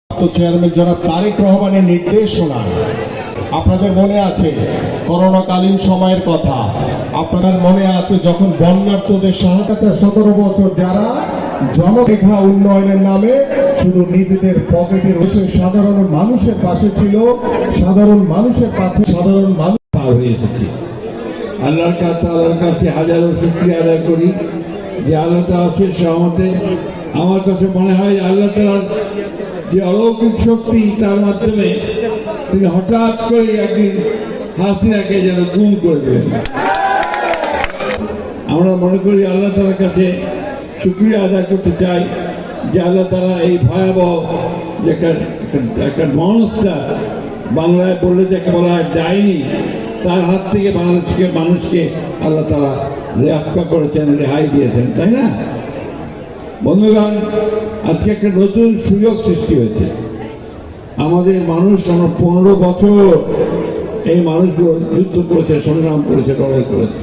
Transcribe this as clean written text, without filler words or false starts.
Chairman জনাব তারেক রহমানের নির্দেশনায় আপনাদের মনে আছে করোনাকালীন সময়ের কথা, আপনাদের মনে আছে যখন বন্যার্তদের সহায়তা 17 বছর যারা জনরেখা উন্নয়নের নামে শুধু নিজেদের পকেটে বসে সাধারণ মানুষের পাশে ছিল, সাধারণ মানুষের পাশে সাধারণ মানুষ পার হয়ে এসেছি। আল্লাহর কাছে হাজারো শুকরিয়া আদায় করি যে আল্লাহ তাআলার শেষ রহমতে আমার কাছে মনে হয় আল্লাহ তাআলার যে অলৌকিক শক্তি তার মাধ্যমে তিনি হঠাৎ করে একদিন হাসিনাকে যেন গুম করে দেবেন। আমরা মনে করি আল্লাহ তাআলার কাছে শুকরিয়া আদায় করতে চাই যে আল্লাহ তাআলা এই ভয়াবহ যে একটা মনস্টার, বাংলায় বললে যাকে বলা হয় ডাইনি, তার হাত থেকে মানুষকে আল্লাহ তাআলা রক্ষা করেছেন, রেহাই দিয়েছেন, তাই না বন্ধুগণ? আজকে একটা নতুন সুযোগ সৃষ্টি হয়েছে। আমাদের মানুষ, আমরা 15 বছর এই মানুষগুলো যুদ্ধ করেছে, সংগ্রাম করেছে, লড়াই করেছে।